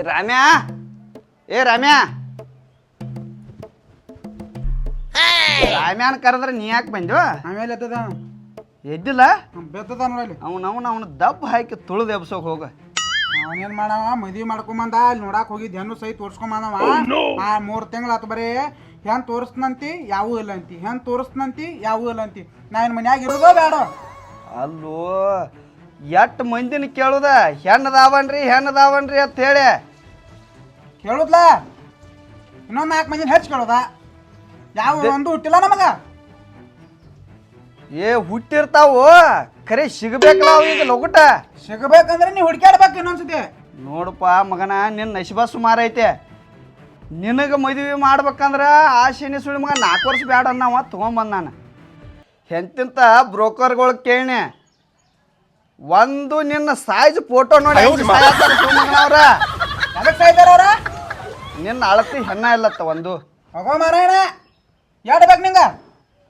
ರಾಮ್ಯಾ ರಾಮ್ಯಾ ರಾಮ್ಯಾನ ಕರೆದ್ರೆ ನೀ ಯಾಕೆ ಬಂದ್ವ? ಆಮೇಲೆ ಎತ್ತದ ಎದ್ದಿಲ್ಲ ಬೆತ್ತದ ನೋಡಿ ಅವನು ದಬ್ಬ ಹಾಕಿ ತುಳಿದು ಎಬ್ಸೋಕ್ ಹೋಗ. ಅವನೇನ್ ಮಾಡವ ಮದ್ವಿ ಮಾಡ್ಕೊಂಬಂದ ಅಲ್ಲಿ ನೋಡಾಕ್ ಹೋಗಿದ್ ಹೆಣ್ಣು ಸೈ ತೋರ್ಸ್ಕೊಂಬಂದವ. ಆ 3 ತಿಂಗಳು ಆತು ಬರೀ ಹೆಣ್ ತೋರಿಸ್ನಂತಿ ಯಾವೂ ಇಲ್ಲ ಅಂತಿ, ಹೆಣ್ ತೋರಿಸ್ನಂತಿ ಯಾವೂ ಇಲ್ಲ ಅಂತಿ. ನಾ ಏನ್ ಮನ್ಯಾಗ ಇರೋದೋ ಬೇಡ? ಅಲ್ಲೋ ಎಟ್ ಮಂದಿನ ಕೇಳುದ ಹೆಣ್ಣದಾವನ್ರಿ ಅಂತ ಹೇಳಿ ಕೇಳುದ್ಲ ಇನ್ನೊಂದು 4 ಮಂದಿನ ಹೆಚ್ಚು ಕೇಳೋದ. ಯಾವ ಒಂದು ಹುಟ್ಟಿಲ್ಲ ನಮಗ. ಹುಟ್ಟಿರ್ತಾವು ಖರೆ ಸಿಗಬೇಕಲ್ಲ ಅವು ಈಗ ಲೊಗಟ. ಸಿಗಬೇಕಂದ್ರೆ ನೀ ಹುಡ್ಕ್ಯಾಡ್ಬೇಕು ಇನ್ನೊಂದ್ಸತಿ. ನೋಡಪ್ಪ ಮಗನ ನಿನ್ನ ನಶಿಬ ಸುಮಾರು ಐತೆ. ನಿನಗೆ ಮದುವೆ ಮಾಡ್ಬೇಕಂದ್ರ ಆಶೆನಿ ಸುಳಿ ಮಗ 4 ವರ್ಷ ಬ್ಯಾಡ ಅನ್ನವ ತೊಗೊಂಬಂದ ನಾನು. ಎಂತಿಂತ ಬ್ರೋಕರ್ಗಳು ಕೇಳಿ ಒಂದು ನಿನ್ನ ಸೈಜ್ ಫೋಟೋ ನೋಡಿ ಅವ್ರ ಎದಕ್ ಸಾಯ್ತಾರ ಅವ್ರ? ನಿನ್ನ ಅಳತಿ ಹೆಣ್ಣ ಇಲ್ಲತ್ತ ಒಂದು. ಹೋಗೋ ಮಾರಾಯಣ ಯಾಡ್ಬೇಕು ನಿಂಗ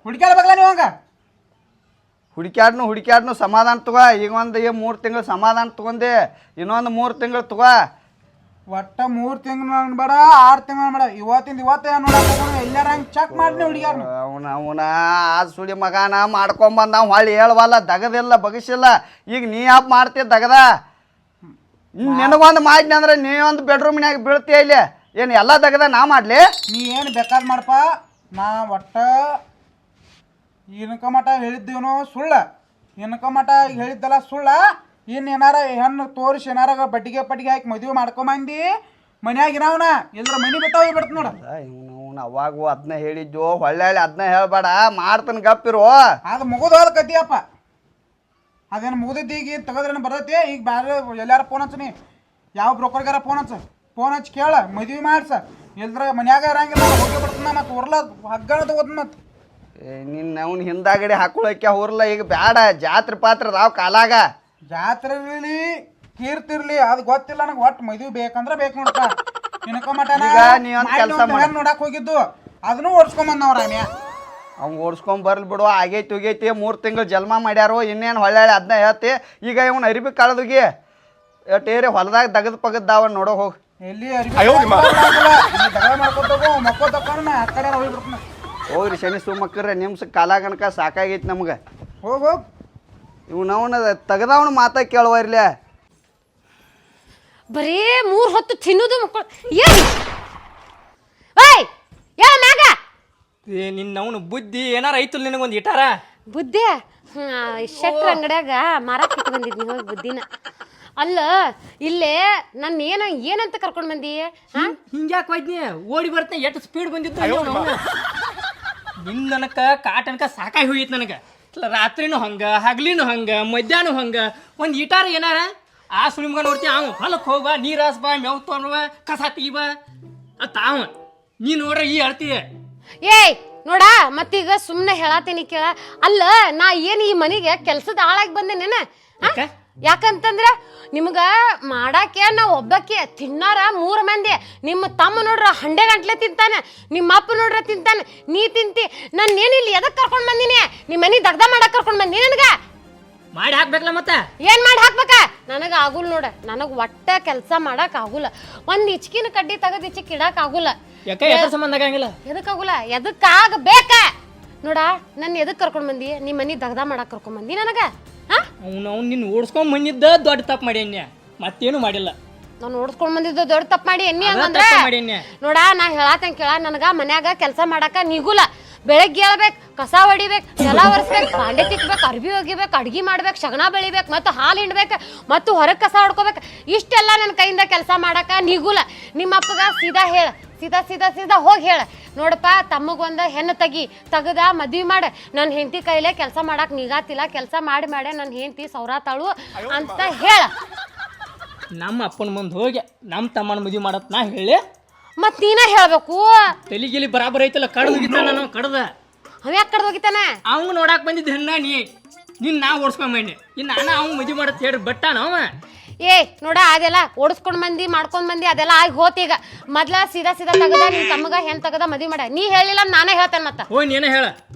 ಹುಡ್ಕ್ಯಾಡ್ಬೇಕಲ್ಲ ನೀವು ಹಂಗ. ಹುಡುಕ್ಯಾಡ್ನು ಸಮಾಧಾನ ತಗೋ. ಈಗ ಒಂದು 3 ತಿಂಗಳು ಸಮಾಧಾನ ತಗೊಂಡೆ, ಇನ್ನೊಂದು 3 ತಿಂಗಳು ತಗೋ. ಒಟ್ಟ 3 ತಿಂಗಳು ಬೇಡ 6 ತಿಂಗಳು ಬೇಡ, ಇವತ್ತೇ ನೋಡಕ್ ಎಲ್ಲಾರ ಹಂಗೆ ಚೆಕ್ ಮಾಡಿ ಹುಡುಗ್ಯಾರ. ಅವನ ಆ ಸುಳಿ ಮಗನ ಮಾಡ್ಕೊಂಬಂದ ಹೊಳ್ಳಿ ಹೇಳವಲ್ಲ, ದಗದಿಲ್ಲ ಬಗಸಿಲ್ಲ. ಈಗ ನೀ ಯಾಕೆ ಮಾಡ್ತೀಯ ದಗದ? ನಿನಗೊಂದು ಮಾಡಿದ್ನಿ ಅಂದ್ರೆ ನೀ ಒಂದು ಬೆಡ್ರೂಮ್ನ್ಯಾಗ ಬೀಳ್ತೀಯ. ಇಲ್ಲಿ ಏನು ಎಲ್ಲ ದಗದ ನಾ ಮಾಡ್ಲಿ? ನೀ ಏನು ಬೇಕಾದ್ ಮಾಡಪ್ಪ, ನಾ ಒಟ್ಟ ಇನ್ಕ ಮಠ ಹೇಳಿದ್ದೇನೋ ಸುಳ್ಳ, ಇನ್ಕ ಮಠ ಹೇಳಿದ್ದಲ್ಲ ಸುಳ್ಳ. ಇನ್ನು ಏನಾರ ಹೆಣ್ಣು ತೋರಿಸಿ ಏನಾರ ಬಡ್ಡಿಗೆ ಹಾಕಿ ಮದುವೆ ಮಾಡ್ಕೊಂಬಂದಿ ಮನ್ಯಾಗ ಇರಾವನ ಎಲ್ಲರ ಮನೆ ಬಿಟ್ಟ ಹೋಗ್ಬಿಡ್ತ ನೋಡ. ಇವನು ಅವಾಗೂ ಅದನ್ನ ಹೇಳಿದ್ದು, ಹೊಳ್ಳಿ ಅದನ್ನ ಹೇಳ್ಬೇಡ, ಮಾಡ್ತಾನೆ ಗಪ್ಪಿರು. ಅದು ಮುಗಿದೋದ ಕತಿಯಪ್ಪ. ಅದೇನು ಮುಗಿದೈತಿ ಈಗ ತೆಗದ್ರೇನು ಬರ್ತೈತಿ. ಈಗ ಬೇರೆ ಎಲ್ಲಾರ ಫೋನ್ ಹಚ್ಚನಿ, ಯಾವ ಬ್ರೋಕರ್ಗಾರ ಫೋನ್ ಹಚ್ಚಿ ಕೇಳ, ಮದುವೆ ಮಾಡ್ಸ. ಎಲ್ರ ಮನ್ಯಾಗ ಇರಂಗಿಲ್ಲ ಹೋಗಿ ಬಿಡ್ತಾನ. ಮತ್ತು ಉರ್ಲ ಹಗ್ಗಣ ತಗೋದ್ ಮತ್ತೆ ನಿನ್ನ ಅವ್ನು ಹಿಂದಾಗಡೆ ಹಾಕೊಳಕ್ಕೆ ಹೊರಲ್ಲ. ಈಗ ಬ್ಯಾಡ, ಜಾತ್ರೆ ಪಾತ್ರ ಅದಾವ ಕಾಲಾಗ. ಜಾತ್ರೆ ಇರಲಿ ಕೀರ್ತಿರ್ಲಿ ಅದು ಗೊತ್ತಿಲ್ಲ ನನಗೆ. ಒಟ್ಟು ಮದುವೆ ಬೇಕಂದ್ರೆ ಬೇಕು ನೋಡಪ್ಪ. ಇನ್ಕ ಮಠ ನೋಡಕ್ ಹೋಗಿದ್ದು ಅದನ್ನು ಓಡಿಸ್ಕೊಂಬಂದವ್ರ ರಾಮ್ಯ. ಅವ್ನು ಓಡಿಸ್ಕೊಂಡ್ ಬರ್ಲಿ ಬಿಡು. ಆಗೈತಿ 3 ತಿಂಗಳು ಜನ್ಮ ಮಾಡ್ಯಾರು. ಇನ್ನೇನು ಹೊಳ್ಳಿ ಅದನ್ನ ಹೇಳ್ತಿ. ಈಗ ಇವನು ಅರಿಬಿ ಕಳೆದುಗಿ ಟೇರಿ ಹೊಲದಾಗ ಪಗದ್ದಾವ ನೋಡೋ ಹೋಗಿ. ಎಲ್ಲಿ ಮಾಡ್ಕೊತೋಗೋ ಮಕ್ಕೋ ತಕೊಂಡ ಆ ಕಡೆ ಹೋಗ್ಬಿಡ್ತಾನ. ಹೋಗ್ರಿ ಶನಿ ಸುಮ್ಮಕ್ಕ್ರೆ ನಿಮ್ಸ ಕಾಲಾಗನಕ ಸಾಕಾಗೈತಿ ನಮ್ಗೆ. ಹೋಗು ಇವನವನ ತೆಗದವನು ಮಾತಾ ಕೇಳುವ ಇರ್ಲಿ. ಬರೀ 3 ಹೊತ್ತು ತಿನ್ನೋದು ಮಕ್ಕಳು. ನಿನ್ನವನು ಬುದ್ಧಿ ಏನಾರ ಐತಲ್ ನಿನಗೊಂದು ಇಟ್ಟಾರ ಬುದ್ಧಿ. ಶೆಟ್ರ ಅಂಗಡ್ಯಾಗ ಮಾರಾಕ್ ಇಟ್ಟು ಬಂದಿದ್ನಿ ಹೋಗಿ ಬುದ್ಧಿನ. ಅಲ್ಲ ಇಲ್ಲೇ ನನ್ನ ಏನಂತ ಕರ್ಕೊಂಡು ಬಂದಿ? ಹಿಂಗ್ಯಾಕೆ ಹೋಯ್ತೀನಿ? ಓಡಿ ಬರ್ತೇನೆ. ಎಷ್ಟು ಸ್ಪೀಡ್ ಬಂದಿತ್ತು ನಿನ್ನನಕ ಕಾಟನಕ ಸಾಕಾಗಿ ಹೋಗಿತ್ತು ನನಗೆ. ರಾತ್ರಿನೂ ಹಂಗ, ಹಗ್ಲಿನೂ ಹಂಗ, ಮಧ್ಯಾಹ್ನ ಹಂಗ. ಒಂದು ಇಟಾರ ಏನಾರ ಆ ಸುಳಿಮ್ಗ ನೋಡ್ತೀವಿ. ಅವ ಹೊಲಕ್ಕೆ ಹೋಗ, ನೀರಾಸ್ ಬಾ, ಮೇವ್ ತೊಗೊಂಡ್ವ, ಕಸ ತೆಗಿಬಾ ಅವ. ನೀ ನೋಡ್ರ ಈ ಅಳ್ತೀಯ. ನೋಡ ಮತ್ತೀಗ ಸುಮ್ಮನೆ ಹೇಳತ್ತೀನಿ ಕೇಳ. ಅಲ್ಲ ನಾ ಏನು ಈ ಮನೆಗೆ ಕೆಲ್ಸದ ಆಳಾಗಿ ಬಂದೇನೇನ? ಯಾಕಂತಂದ್ರ ನಿಮ್ಗ ಮಾಡಾಕೆ ನಾ ಒಬ್ಬಕ್ಕೆ, ತಿನ್ನಾರ 3 ಮಂದಿ. ನಿಮ್ಮ ತಮ್ಮ ನೋಡ್ರ 100 ಗಂಟ್ಲೆ ತಿಂತಾನೆ, ನಿಮ್ಮ ಅಪ್ಪ ನೋಡ್ರ ತಿಂತಾನೆ, ನೀ ತಿಂತಿ. ಏನಿಲ್ಲ ಎದಕ್ ಕರ್ಕೊಂಡ್ ಬಂದಿನಿ? ನಿಮ್ಮ ಮನೆ ದಗ್ದ ಮಾಡಕ್ ಕರ್ಕೊಂಡ್ ಬಂದಿ. ನನಗ ಮಾಡಿ ಹಾಕ್ಬೇಕಲ್ಲ ಮತ್ತೆ ಏನ್ ಮಾಡಿ ಹಾಕ್ಬೇಕ? ನನಗ ಆಗುಲ್ ನೋಡ. ನನಗ್ ಒಟ್ಟ ಕೆಲಸ ಮಾಡಕ್ ಆಗುಲ್ಲ. ಒಂದ್ ಇಚ್ಕಿನ ಕಡ್ಡಿ ತಗದ್ ಇಚ್ಚಿಕ್ ಇಡಕ್ ಆಗುಲ್ಲ. ಎದಕ್ಕಾಗುಲ್ಲ? ಎದಕ್ಕಾಗಬೇಕ ನೋಡ. ನನ್ನ ಎದಕ್ ಕರ್ಕೊಂಡ್ ಬಂದಿ? ನಿಮ್ಮ ಮನಿ ದಗ್ದ ಮಾಡಕ್ ಕರ್ಕೊಂಡ್ ಬಂದಿ ನನಗ? ಅವ್ನು ನಿನ್ನ ಓಡಿಸ್ಕೊಂಡ್ ಬಂದಿದ್ದ ದೊಡ್ಡ ತಪ್ಪು ಮಾಡಿ ಅನ್ಯ, ಮತ್ತೇನು ಮಾಡಿಲ್ಲ. ನಾನು ಓಡಿಸ್ಕೊಂಡ್ ಬಂದಿದ್ದು ದೊಡ್ಡ ತಪ್ಪು ಮಾಡಿ ಎಣ್ಣಿ ಹಂಗಂದ್ರ ನೋಡ. ನಾ ಹೇಳತ್ತೇನ್ ಕೇಳ. ನನಗ ಮನ್ಯಾಗ ಕೆಲಸ ಮಾಡಾಕ ನಿಗುಲ್ಲ. ಬೆಳಗ್ಗೆ ಹೇಳ್ಬೇಕು, ಕಸ ಹೊಡಿಬೇಕು, ನೆಲ ಒರೆಸ್ಬೇಕು, ಬಾಂಡೆ ತಿಕ್ಬೇಕು, ಅರ್ಬಿ ಒಗಿಬೇಕು, ಅಡ್ಗಿ ಮಾಡ್ಬೇಕು, ಶಗನ ಬೆಳಿಬೇಕು, ಮತ್ತು ಹಾಲು ಹಿಂಡ್ಬೇಕು, ಮತ್ತು ಹೊರಗೆ ಕಸ ಹೊಡ್ಕೋಬೇಕು. ಇಷ್ಟೆಲ್ಲ ನನ್ನ ಕೈಯಿಂದ ಕೆಲಸ ಮಾಡಾಕ ನಿಗುಲ್ಲ. ನಿಮ್ಮ ಅಪ್ಪಗ ಸೀದಾ ಹೇಳ, ಸೀದಾ ಹೋಗಿ ಹೇಳ, ನೋಡಪ್ಪ ತಮ್ಮಗೊಂದ ಹೆಣ್ಣು ತೆಗದ ಮದ್ವಿ ಮಾಡ. ನನ್ನ ಹೆಂಡತಿ ಕೈಲೇ ಕೆಲಸ ಮಾಡಾಕ ನಿಗಾತಿಲ್ಲ. ಕೆಲಸ ಮಾಡಿ ನನ್ನ ಹೆಂಡತಿ ಸೌರಾತಾಳು ಅಂತ ಹೇಳ. ನಮ್ಮ ಅಪ್ಪನ ಮುಂದೆ ಹೋಗಿ ನಮ್ಮ ತಮ್ಮನ ಮದ್ವಿ ಮಾಡತ್ ನಾ ಹೇಳಿ. ಮತ್ ನೀನ ಹೇಳ್ಬೇಕು. ತಲಿಗಿಲಿ ಬರಾಬರ್ ಐತಲ್ಲ. ಕಡ್ದೋಗಿತ್ತ ನಾನು ಕಡ್ದ. ಅವ ಯಾಕೆ ಕಡ್ದೋಗಿತ್ತಾನ? ಅವಂಗ ನೋಡಾಕ್ ಬಂದಿದ್ದ ಹೆಣ್ಣ ನೀ. ನಾ ಓಡಿಸ್ಕೊಂಡ್ ಬನ್ನಿ. ಇನ್ನು ನಾನು ಅವ್ನು ಮದ್ವಿ ಮಾಡತ್ ಹೇಳಿ ಬಟ್ಟಾನ ಅವ. ಏ ನೋಡ ಅದೆಲ್ಲ ಓಡಿಸ್ಕೊಂಡ್ ಬಂದಿ ಮಾಡ್ಕೊಂಡ್ ಬಂದಿ ಅದೆಲ್ಲ ಆಗಿ ಹೋತ್ ಈಗ ಮೊದ್ಲ ಸೀದಾ ತಗದ ನಿನ್ ತಮ್ಮಗ ಹೆಣ್ ತಗದ ಮದ್ವಿ ಮಾಡ ನೀ ಹೇಳಿಲ್ಲ ನಾನೇ ಹೇಳ್ತೇನೆ ಮತ್ತ ಹೋಗಿ ನೀನೇ ಹೇಳ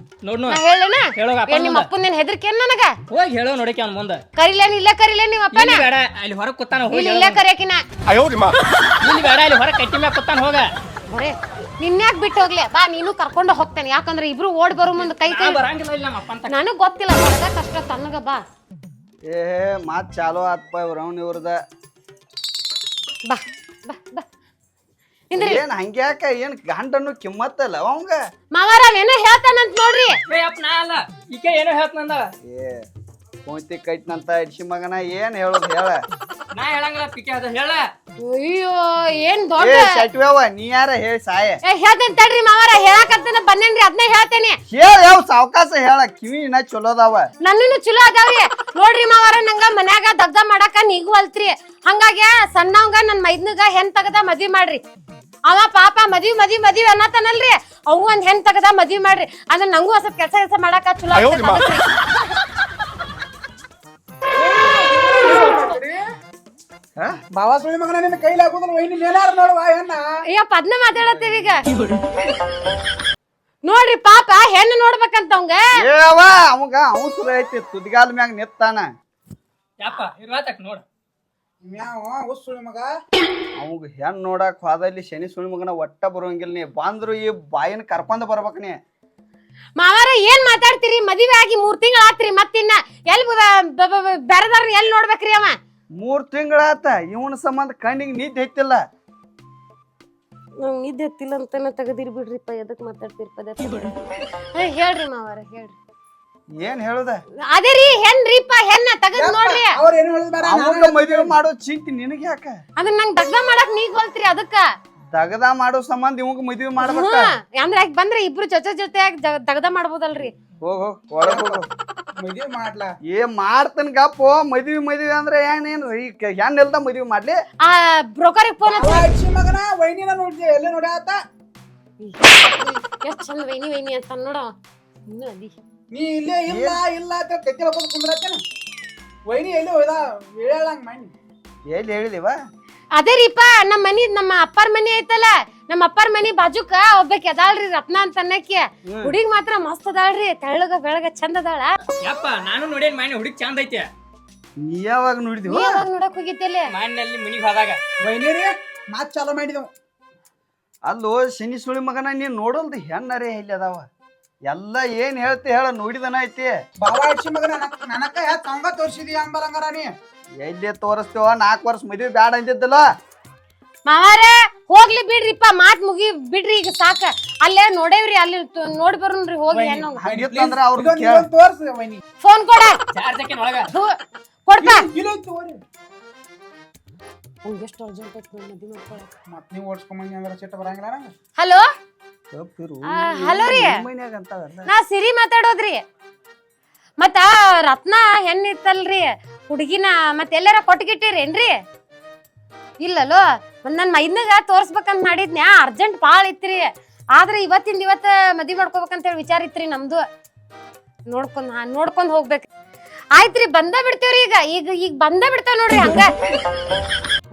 ನೋಡ್ ನಾ ಹೇಳೇನ ಹೇಳೋಗ ಏನ್ ನಿಮ್ಮ ಅಪ್ಪನ ಏನ್ ಹೆದರ್ಕೇನ್ ನನಗ ಹೋಗಿ ಹೇಳೋ ನೋಡಕ್ಕೆ ಅವ್ನ ಮುಂದೆ ಕರಿಲೇನ್ ಇಲ್ಲೇ ಕರಿಲೇನ್ ನಿಮ್ಮ ಅಪ್ಪನ ಬೇಡ ಅಲ್ಲಿ ಹೊರಗೆ ಕೂತಾನ ಹೋಗಿ ಇಲ್ಲೇ ಕರಿಯಕಿನ ಇಲ್ಲಿ ಬೇಡ ಅಲ್ಲಿ ಹೊರಗೆ ಕಟ್ಟಿ ಮ್ಯಾಗ ಕೂತಾನ ಹೋಗ ಬರೇ ನಿನ್ಯಾಕ್ ಬಿಟ್ಟು ಹೋಗ್ಲಿ ಬಾ ನೀನು ಕರ್ಕೊಂಡು ಹೋಗ್ತೇನೆ ಯಾಕಂದ್ರೆ ಇಬ್ರು ಓಡ್ ಬರೋ ಮುಂದೆ ಕೈ ಬರಂಗಿಲ್ಲ ಇಲ್ಲ ನಮ್ಮ ಅಪ್ಪ ಅಂತ ನನಗ್ ಗೊತ್ತಿಲ್ಲ ಹೊರಗ ಕಷ್ಟ ತನ್ನಗ ಬಾ ಏ ಮಾತ್ ಚಾಲೋ ಆತ್ಪ ಇವ್ರವ್ನ ಇವ್ರದ ಬಾ ಬಾ ಬಾ ನಿಂದ್ರಿ ಏನ್ ಹಂಗ್ಯಾಕ ಏನ್ ಗಂಡನ್ನು ಕಿಮ್ಮತ್ತಲ್ಲ ಅವಂಗ ಮಾವಾರ ಏನೋ ಹೇಳ್ತಾನಂತ ನೋಡ್ರಿ ಏ ಅಪ್ಪ ನಾ ಅಲ್ಲ ಈಕೆ ಏನೋ ಹೇಳ್ತಂದ ಏ ಪೋಂತಿ ಕೈಟ್ನಂತ ಇಡ್ಸಿ ಮಗನ ಏನ್ ಹೇಳೋದು ಹೇಳ ನಾ ಹೇಳಂಗಿಲ್ಲ ಪಿಕೆ ಅದ ಹೇಳ ಅಯ್ಯೋ ಏನ್ ಏ ದೊಡ್ಡ ಶಟ್ವ್ಯವ ನೀ ಯಾರ ಹೇಳಿ ಸಾಯ ಹೇಳ್ತೇನೆ ತಡ್ರಿ ಮಾವಾರ ಹೇಳಕತ್ತೇನೆ ಬನ್ನೇನ್ರಿ ಅದನ್ನೇ ಹೇಳ್ತೇನೆ ಹೇಳ ಯಾವ ಸಾವಕಾಶ ಹೇಳ ಕಿವಿ ಇನ್ನ ಚಲೋದಾವ ನನ್ನೂ ಚಲೋ ಅದಾವ್ರಿ ನೋಡ್ರಿ ಮಾವಾರ ನಂಗ ಮನ್ಯಾಗ ದಗ್ದ ಮಾಡಾಕ ನೀಗೂ ಅಲ್ತ್ರಿ ಹಂಗಾಗಿ ಸಣ್ಣವಂಗ ನನ್ ಮೈದ್ನಗ ಹೆಣ್ ತಗದ ಮದ್ವಿ ಮಾಡ್ರಿ ಅವ ಪಾಪ ಮದ್ವಿ ಅನ್ನತಾನಲ್ರಿ ಅವ್ ಒಂದ್ ಹೆಣ್ ತಗದ ಮದ್ವಿ ಮಾಡ್ರಿ ಅಂದ್ರೆ ನಂಗೂ ಸ್ವಲ್ಪ ಕೆಲಸ ಮಾಡಾಕ ಚಲೋ ಆಗ್ತೈತಿ. ಬಾವಾ ಸುಳಿ ಮಗನ ನಿನ್ನ ಕೈಲಿ ಹಾಕೋದಿಲ್ಲ ವೈನಿ ಮೇಲಾರ ನೋಡುವ ಹೆಣ್ಣ ಅಯ್ಯಪ್ಪ ಅದನ್ನ ಮಾತಾಡತ್ತೀವಿ ಈಗ ನೋಡ್ರಿ ಪಾಪ ಹೆಣ್ಣು ನೋಡ್ಬೇಕಂತ ಅವಂಗ ಏವ ಅವಂಗ ಅವಸರ ಐತಿ ತುದಿಗಾಲ ಮ್ಯಾಗ ನಿತ್ತಾನ ಯಪ್ಪ ಇರ್ಲಾತಕ್ ನೋಡ ಮ್ಯಾವ ಸುಳಿ ಮಗ ಅವಂಗ ಹೆಣ್ ನೋಡಕ್ ಹೋದಲ್ಲಿ ಶನಿ ಸುಳಿ ಮಗನ ಒಟ್ಟ ಬರೋಂಗಿಲ್ಲ ನೀ ಬಂದ್ರು ಈ ಬಾಯಿನ ಕರ್ಕೊಂಡ್ ಬರ್ಬೇಕ ನೀ ಮಾವಾರ ಏನ್ ಮಾತಾಡ್ತೀರಿ ಮದುವೆ ಆಗಿ 3 ತಿಂಗಳ ಆತ್ರಿ ಮತ್ತಿನ್ನ ಎಲ್ ಬೆರದಾರ ಎಲ್ ನೋಡ್ಬೇಕ್ರಿ ಅವ 3 ತಿಂಗಳಾತ ಇವನ ಸಂಬಂಧ ಕಣ್ಣಿಗೆ ನಿದ್ದೆ ಹೆಚ್ಚಿಲ್ಲ ನಂಗ್ ನಿದ್ದೆ ಎತ್ತಿಲ್ಲ ಅಂತಾನೆ ತೆಗದಿರ್ ಬಿಡ್ರಿಪ್ಪ ಎದಕ್ ಮಾತಾಡ್ತಿರ್ಪ ಹೇಳ್ರಿ ಮಾವಾರ ಹೇಳ್ರಿ ಏನ್ ಹೇಳುದ ಅದೇ ರೀ ಹೆಣ್ರಿಪ್ಪ ಹೆಣ್ಣ ತಗದ್ ನೋಡ್ರಿ ಅವ್ರ ಏನು ಹೇಳಿದ್ ಬೇಡ ಅವಂಗ ಮದುವೆ ಮಾಡೋ ಚಿಂತೆ ನಿನಗೆ ಯಾಕ ಅದನ್ನ ನಂಗ್ ದಗ್ದ ಮಾಡಕ್ ನೀಗ್ ಹೋಲ್ತ್ರಿ ಅದಕ್ಕ ದಗದ ಮಾಡೋ ಸಂಬಂಧ ಇವಂಗ ಮದುವೆ ಮಾಡ್ಬೇಕ ಅಂದ್ರೆ ಯಾಕೆ ಬಂದ್ರೆ ಇಬ್ರು ಜೊತೆಯಾಗಿ ದಗ್ದ ಮಾಡ್ಬೋದಲ್ರಿ ಹೋಗೋ ಒಳಗ್ ಹೋಗು ಮದ್ವಿ ಮಾಡ್ಲಾ ಏ ಮಾಡ್ತನ್ ಗಪ್ಪು ಮದ್ವಿ ಅಂದ್ರೆ ಏನೇನು ಈ ಹೆಣ್ ಎಲ್ದ ಮದ್ವಿ ಮಾಡ್ಲಿ ಆ ಬ್ರೋಕರ್ ಫೋನ್ ಅಡ್ಸಿ ಮಗನ ವೈನಿನ ನೋಡ್ಲಿ ಎಲ್ಲ ನೋಡ್ಯಾತ ಎಷ್ಟ್ ಚಂದ ವೈನಿ ಅಂತ ನೋಡ ಇನ್ನು ಅದಿ ನೀ ಇಲ್ಲೇ ಇಲ್ಲ ಅಂತ ಕತ್ತಿ ಹಾಕೋದು ಕುಂದ್ರತ್ತೇನ ವೈನಿ ಎಲ್ಲಿ ಹೋಯ್ದ ಹೇಳಂಗ್ ಮಾಡಿ ಎಲ್ಲಿ ಹೇಳಿದಿವ ಅದೇ ರೀಪ ನಮ್ಮ ಅಪ್ಪರ್ ಮನಿ ಐತಲ್ಲ ನಮ್ಮ ಅಪ್ಪರ್ ಮನಿ ಬಾಜುಕ ಒಬ್ಬಾಕಿ ಅದಾಳ್ರಿ ರತ್ನ ಅಂತ ಅನ್ನಕ್ಕೆ ಹುಡುಗಿ ಮಾತ್ರ ಮಸ್ತ್ ಅದಾಳ್ರಿ ತೆಳ್ಳಗ ಬೆಳಗ ಚಂದ ಅದಾಳ ಯಪ್ಪ ನಾನು ನೋಡೇನ್ ಮನೆ ಹುಡುಗಿ ಚಂದ ಐತೆ ನೀ ಯಾವಾಗ ನೋಡಿದಿವ ನೀ ಯಾವಾಗ ನೋಡಕ್ ಹೋಗಿದ್ದಲ್ಲಿ ಮಣ್ಣಲ್ಲಿ ಮನಿಗೆ ಹೋದಾಗ ವೈನಿ ರೀ ಮಾತ್ ಚಾಲೂ ಮಾಡಿದೆವು ಅಲ್ಲೋ ಶನಿ ಸುಳಿ ಮಗನ ನೀನ್ ನೋಡಲ್ದು ಹೆಣ್ಣರೇ ಎಲ್ಲಿ ಅದಾವ ಎಲ್ಲ ಏನ್ ಹೇಳ್ತಿ ಹೇಳ ನೋಡಿದನ ಐತಿ ಬಾವಾ ಅಡ್ಸಿ ಮಗನ ನನಕ ತಂಗ ತೋರ್ಸಿದಿ ಅಂಬರಂಗಾರ ನೀ ಎಲ್ಲಿ ತೋರಿಸ್ತೇವ 4 ವರ್ಷ ಮದ್ವಿ ಬ್ಯಾಡ ಅಂದಿದ್ದಲ್ಲ ಮಾವಾರ ಹೋಗ್ಲಿ ಬಿಡ್ರಿಪ್ಪ ಮಾತ್ ಮುಗಿ ಬಿಡ್ರಿ ಈಗ ಸಾಕ ಅಲ್ಲೇ ನೋಡೇವ್ರಿ ಅಲ್ಲಿ ನೋಡಿ ಬರೋಣ್ರಿ ಹೋಗಿ ಹೆಣ್ಣು ಹಂಗಿತ್ತಂದ್ರ ಅವ್ರಿಗೆ ಕೇಳ ತೋರ್ಸ ವೈನಿ ಫೋನ್ ಕೊಡ ಚಾರ್ಜ್ ಹಾಕಿನ ಒಳಗ ಕೊಡ್ಪಾ ಇಲ್ಲ ತೋರಿ ಎಷ್ಟು ಅರ್ಜೆಂಟ್ ಐತಿ ಮದ್ವಿ ಮಾಡ್ಕೊಳಕ್ ಮತ್ ನೀವ್ ಓಡ್ಸ್ಕೊಂಬಂದಿ ಅಂದ್ರೆ ಸಿಟ್ಟ ಬರಂಗಿಲ್ಲ ನಂಗೆ ಹಲೋ ತಪ್ಪಿರು ಹಲೋ ರೀ ಮನ್ಯಾಗ ಅಂತಾರಲ್ಲ ನಾ ಸಿರಿ ಮಾತಾಡೋದ್ರಿ ಮತ್ತ ರತ್ನ ಹೆಣ್ಣಿತ್ತಲ್ರಿ ಹುಡುಗಿನ ಮತ್ತ ಎಲ್ಲಾರ ಕೊಟ್ಗಿಟ್ಟಿರೇನ್ರಿ ಇಲ್ಲಲೋ ನನ್ ಮೈದ್ನಾಗ ತೋರ್ಸ್ಬೇಕಂತ ಮಾಡಿದ್ನ್ಯಾ ಅರ್ಜೆಂಟ್ ಬಾಳ ಇತ್ರಿ ಆದ್ರೆ ಇವತ್ತಿಂದ ಇವತ್ತ ಮದ್ವಿ ಮಾಡ್ಕೋಬೇಕಂತೇಳಿ ವಿಚಾರ ಇತ್ರಿ ನಮ್ದು ನೋಡ್ಕೊಂಡ್ ಹೋಗ್ಬೇಕ್ರಿ ಆಯ್ತ್ರಿ ಬಂದ ಬಿಡ್ತೇವ್ರಿ ಈಗ ಬಂದ ಬಿಡ್ತೇವ್ ನೋಡ್ರಿ ಹಂಗ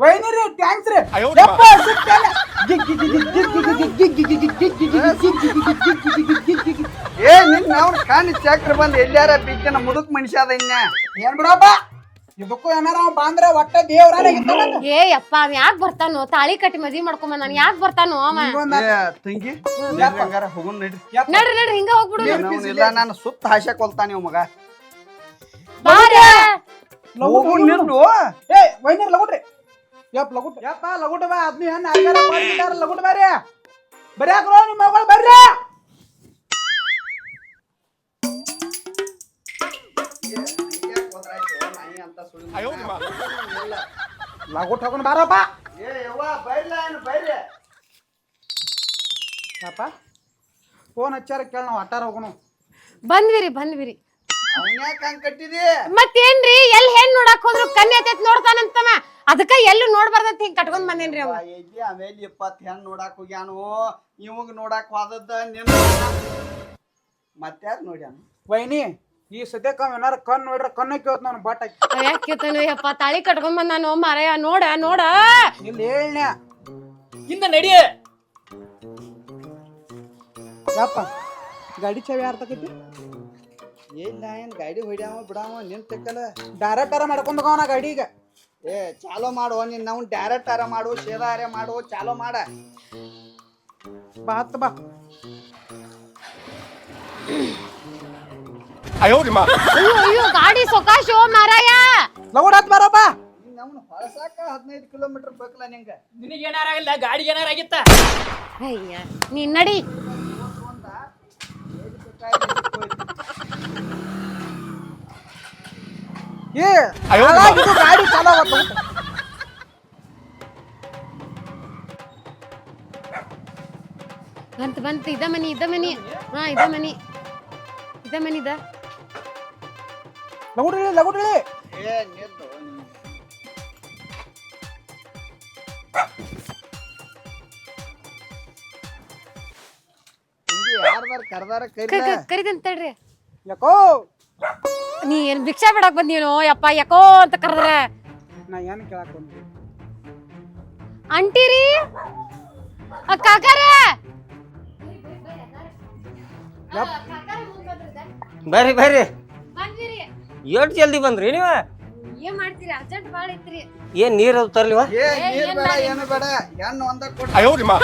ವೈನಿ ರೀ ಥ್ಯಾಂಕ್ಸ್ ರೀ ಯಪ್ಪ ಸಿಕ್ತಲ್ಲ ಏ ನಿನ್ ಅವ್ರ ಕಾಣಿ ಚಕ್ರ ಬಂದ್ ಎಲ್ಲಾರ ಬಿದ್ದನ ಮುದುಕ್ ಮನುಷ್ಯ ಅದ ಇನ್ನ ಏನ್ ಬಿಡಪ್ಪ ಇದಕ್ಕೂ ಏನಾರ ಅವ ಬಾಂದ್ರ ಒಟ್ಟ ದೇವ್ರಾನ ಏ ಯಪ್ಪ ಅವ್ ಯಾಕ್ ಬರ್ತಾನೋ ತಾಳಿ ಕಟ್ಟಿ ಮದ್ವಿ ಮಾಡ್ಕೊಂಬ ನಾನು ಯಾಕ್ ಬರ್ತಾನೋ ಅವ ಏ ತಂಗಿ ಹಂಗಾರ ಹೋಗುನ್ ನಡ್ರಿ ನಡ್ರಿ ಹಿಂಗ ಹೋಗ್ಬಿಡು ಇಲ್ಲ ನಾನು ಸುತ್ತ ಹಾಸ್ಯಕ್ ಕೊಲ್ತಾನ ಇವ್ ಮಗ ಬಾರ ಹೋಗುನ್ ನಿಲ್ಲು ಏ ವೈನರ್ ಲಗುಟ್ರಿ ಯಪ್ಪ ಲಗುಟ್ ಬಾ ಅದ್ನಿ ಹೆಣ್ಣ ಆಗಾರ ಮಾಡ್ಬಿಟ್ಟಾರ ಲಗುಟ್ ಬಾರಿ ಬರೀ ಹಾಕ್ರೋ ನಿಮ್ಮ ಮಗಳು ಬರ್ರಿ ಲಗುಟ್ ಹಾಕೊಂಡ್ ಬಾರಪ್ಪ ಯಪ್ಪ ಫೋನ್ ಹಚ್ಚಾರ ಕೇಳ ನಾವು ಅಟ್ಟಾರ ಹೋಗೋಣ ಬಂದ್ವಿರಿ ಅವ್ನ್ಯಾಕ್ ಹಂಗ್ ಕಟ್ಟಿದಿ ಮತ್ತೇನ್ರಿ ಎಲ್ಲಿ ಹೆಣ್ ನೋಡಕ್ ಹೋದ್ರು ಕನ್ಯಾ ಐತೈತ್ ನೋಡ್ತಾನಂತವ ಅದಕ್ಕ ಎಲ್ಲೂ ನೋಡ್ಬಾರ್ದಂತ ಹಿಂಗ್ ಕಟ್ಕೊಂಡ್ ಬಂದೇನ್ರಿ ಅವ ಎಲ್ಲಿ ಆಮೇಲೆ 20 ಹೆಣ್ ನೋಡಾಕ್ ಹೋಗ್ಯಾನು ಇವಾಗ ನೋಡಾಕ್ ಹೋದದ್ದ ನಿನ್ನ ಮತ್ಯಾರು ನೋಡ್ಯಾನು ವೈನಿ ಈ ಸದ್ಯಕ್ಕೆ ಅವ ಏನಾರ ಕಣ್ಣು ನೋಡ್ರ ಕಣ್ಣ ಕೇಳ್ತ ನಾನು ಬಾಟ್ ಹಾಕಿ ಯಾಕೆ ಯಪ್ಪ ತಾಳಿ ಕಟ್ಕೊಂಡ್ ಬಂದಾನು ಮಾರಾಯ ನೋಡ ನೋಡ ಇಲ್ಲಿ ಹೇಳ್ನ್ಯ ಹಿಂದ ನಡಿಯ ಯಪ್ಪ ಗಾಡಿ ಚಾವಿ ಯಾರು ತಗೈತಿ ಏನ್ ಗಾಡಿ ಹೊಡ್ಯಾವ ಬಿಡಾವ ನಿನ್ ತೆಕ್ಕಲ್ಲ ಡೈರೆಕ್ಟ್ ಮಾಡ್ಕೊಂಡ್ ಹೋಗವನ ಗಾಡಿ ಈಗ ಏ ಚಾಲೋ ಮಾಡುವ ನೀನ್ ನಾವು ಡೈರೆಕ್ಟ್ ಆರ ಮಾಡು ಸೇದಾರ ಮಾಡು ಚಾಲೋ ಮಾಡ ಬಾ ಹತ್ತು ಬಾ ಅಯ್ಯೋ ಅಯ್ಯೋ ಗಾಡಿ ಸೊಕಾಶೋ ಮಾರಾಯ ಲೌಡ್ ಹತ್ ಬರಪ್ಪ ನಮ್ನ ಹೊಳಸಾಕ 15 ಕಿಲೋಮೀಟರ್ ಬೇಕಲ್ಲ ನಿಂಗ ನಿನಗೆ ಏನಾರಾಗಿಲ್ಲ ಗಾಡಿಗೆ ಏನಾರಾಗಿತ್ತ ಅಯ್ಯ ನೀನ್ ನಡಿ ಏ ಹಾಳಾಗಿದ್ದು ಗಾಡಿ ಚಾಲೋ ಅವತ್ತು ಬಂತು ಇದ ಮನಿ ಹಾ ಇದ ಮನಿದ ಲೌಡ್ ಇಳಿ ಏ ನಿಲ್ಲು ಯಾರ್ದಾರ ಕರ್ದಾರ ಕರಿಲ ಕರಿದಂತ ತಡ್ರಿ ಯಾಕೋ ನೀ ಏನ್ ಭಿಕ್ಷಾ ಬಿಡಕ್ ಬಂದೀನೋ ಯಪ್ಪ ಯಾಕೋ ಅಂತ ಕರೆದ್ರೆ ನಾ ಏನ್ ಕೇಳಕ್ ಬಂದ್ರಿ ಅಂಟಿರಿ ಕಾಕಾರ ಬರ್ರಿ ಬರ್ರಿ ಬಂದ್ವಿರಿ ಎಷ್ಟು ಜಲ್ದಿ ಬಂದ್ರಿ ನೀವ ಏನ್ ಮಾಡ್ತೀರಿ ಅರ್ಜೆಂಟ್ ಬಾಳ ಐತ್ರಿ ಏನ್ ನೀರ್ ಅದು ತರ್ಲಿವ ಏ ನೀರ್ ಬೇಡ ಏನು ಬೇಡ ಹೆಣ್ಣು ಒಂದ ಕೊಟ್ಟು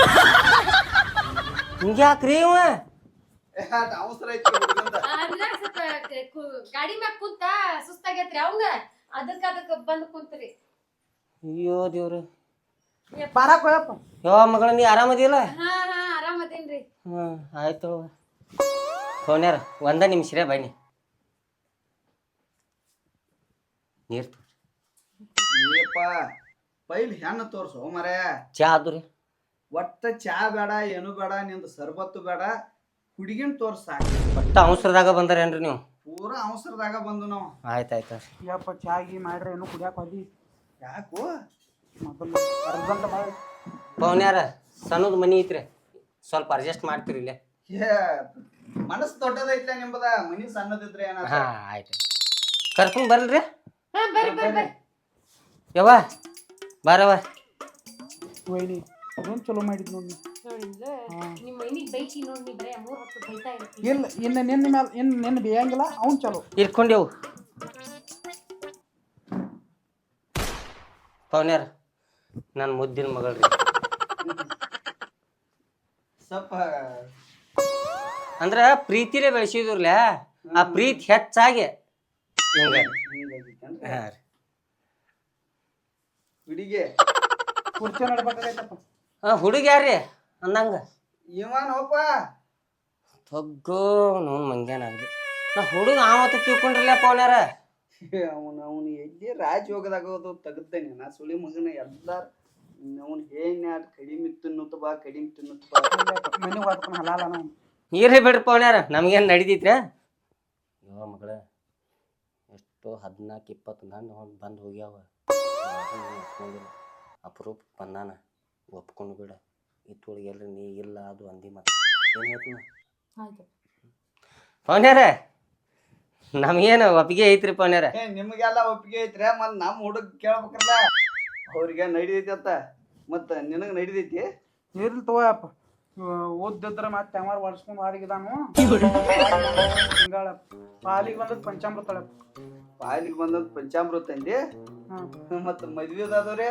ಹಿಂಗ್ಯಾಕ್ರಿ ಇವ ಅವಸರ ಐತಿ ಹುಡ್ಗಂದ. ಗಾಡಿ ಮ್ಯಾಗ ಕುಂತ ಸುಸ್ತಾಗೈತ್ರಿ ಅವಂಗ ಅದಕ್ಕ ಬಂದ್ ಕುಂತ್ರಿ ಅಯ್ಯೋ ದೇವ್ರ ಬಾರಾಕ್ ಹೋಯಪ್ಪ ಯಾವ ಮಗಳ ನೀ ಆರಾಮದಿಲ್ಲ ಹಾ ಆರಾಮದೇನ್ರಿ ಹ್ಮ್ ಆಯ್ತು ಫೋನ್ಯಾರ ಒಂದ ನಿಮಿಷ ರೀ ಬನ್ನಿ ನೀರ್ ಏಪ ಪೈಲ್ ಹೆಣ್ಣು ತೋರ್ಸು ಮರೆ ಚಾ ಅದು ರೀ ಒಟ್ಟ ಚಾ ಬೇಡ ಏನು ಬೇಡ ನಿಂದು ಸರ್ಬತ್ತು ಬೇಡ ಹುಡುಗಿನ ತೋರ್ಸ್ ಸಾಕು ಒಟ್ಟ ಅವಸರದಾಗ ಬಂದಾರೇನ್ರಿ ನೀವು ಪೂರಾ ಅವಸರದಾಗ ಬಂದು ನಾವು ಆಯ್ತಾಯ್ತು ಯಪ್ಪ ಚಾಗಿ ಮಾಡ್ರಿ ಏನು ಕುಡಿಯಾಕ ಹೋದಿ ಯಾಕೋ ಮೊದಲು ಅರ್ಜೆಂಟ್ ಮಾಡಿ ಫೋನ್ಯಾರ ಸಣ್ಣದ ಮನಿ ಐತ್ರಿ ಸ್ವಲ್ಪ ಅಡ್ಜಸ್ಟ್ ಮಾಡ್ತೀರಿ ಇಲ್ಲೇ ಏ ಮನಸ್ಸು ದೊಡ್ಡದೈತ್ಲ ನಿಂಬದ ಮನಿ ಸಣ್ಣದಿದ್ರೆ ಏನ ಹಾ ಆಯ್ತು ಕರ್ಕೊಂಡ್ ಬರ್ಲ್ರಿ ಹಾ ಬರ್ರಿ ಯವ್ವ ಬಾರವ್ವ ವೈನಿ ಏನ್ ಚಲೋ ಮಾಡಿದ್ ನೋಡಿ ನಿಮ್ ಮೈನಿಗ್ ಬೈಕಿ ನೋಡ್ ನೀ ಬರೇ 3 ಹೊತ್ತು ಬೈತಾ ಇರ್ತಿ ಇಲ್ಲ ಇನ್ನು ನಿನ್ನ ಮ್ಯಾಲ ನಿನ್ನ ಬೇಯಂಗಿಲ್ಲ ಅವ್ನ್ ಚಲೋ ಇರ್ಕೊಂಡೆವು ಫೋನ್ಯಾರ ನನ್ನ ಮುದ್ದಿನ ಮಗಳ್ರಿ ಸ್ವಲ್ಪ ಅಂದ್ರ ಪ್ರೀತಿಲೇ ಬೆಳೆಸಿದ್ರಲ್ಲ ಆ ಪ್ರೀತಿ ಹೆಚ್ಚಾಗಿ ಹಿಂಗ ಹಾ ರೀ ಹುಡುಗಿ ಕುರ್ಚಿ ನಡ್ಬೇಕಾಗೈತಪ್ಪ ಹುಡುಗ ಯಾರ್ರಿ ಅಂದಂಗ ಇವನೋಪ ತಗ್ಗೋ ನೋನ್ ಮಂಗ್ಯಾನಾಗ್ಲಿ ನಾ ಹುಡುಗ ಆವತ್ತು ತಿಳ್ಕೊಂಡ್ರಲ್ಲ ಫೋನ್ಯಾರ ಅವನು ಎಲ್ಲಿ ರಾಜಯೋಗದಾಗೋದು ತೆಗ್ದೇನೆ ನಾ ಸುಳಿ ಮಗನ ಎಲ್ಲಾರ ಅವನು ಏನ್ಯಾರ ಕಡಿಮೆ ತಿನ್ನುತ್ತ ಬಾ ಕಡಿಮೆ ತಿನ್ನುತ್ತ ಬಾ ಮನೆ ಹೊಡ್ಕೊಂಡು ಹಲಾಲ ನಾವು ಇರ್ರಿ ಬಿಡ್ರಿ ಫೋನ್ಯಾರ ನಮ್ಗೇನು ನಡೀತೈತ್ರ ಯೋ ಮಗಳ ಎಷ್ಟು 14-20 ಗಂಡು ಬಂದು ಹೋಗ್ಯಾವ ಒಪ್ಕೊಂಡಿಲ್ಲ ಅಪರೂಪ ಬಂದಾನ ಒಪ್ಕೊಂಡು ಬಿಡ ಇತ್ತೊಳಗೆ ಎಲ್ರಿ ನೀ ಇಲ್ಲ ಅದು ಅಂದಿ ಮತ್ತೆ ಏನು ಹೇಳ್ತೀನಿ ಫೋನ್ಯಾರ ನಮಗೇನು ಒಪ್ಪಿಗೆ ಐತ್ರಿ ಫೋನ್ಯಾರ ಏ ನಿಮಗೆಲ್ಲ ಒಪ್ಪಿಗೆ ಐತ್ರಿ ಮತ್ ನಮ್ಮ ಹುಡುಗ ಕೇಳ್ಬೇಕಲ್ಲ ಅವ್ರಿಗೆ ನಡಿದೈತಿ ಅಂತ ಮತ್ತ ನಿನಗ ನಡಿದೈತಿ ಇರ್ಲಿ ತಗೋಯಪ್ಪ ಓದಿದ್ರ ಮತ್ತೆ ಅಮಾರ್ ಹೊಡ್ಸ್ಕೊಂಡು ಹಾರಿಗಿದಾನು ಹಿಂಗಾಳ ಪಾಲಿಗೆ ಬಂದದ್ ಪಂಚಾಮೃತ ಪಾಲಿಗೆ ಬಂದದ್ ಪಂಚಾಮೃತ ಅಂದಿ ಮತ್ತ ಮದ್ವೆದಾದವ್ರೆ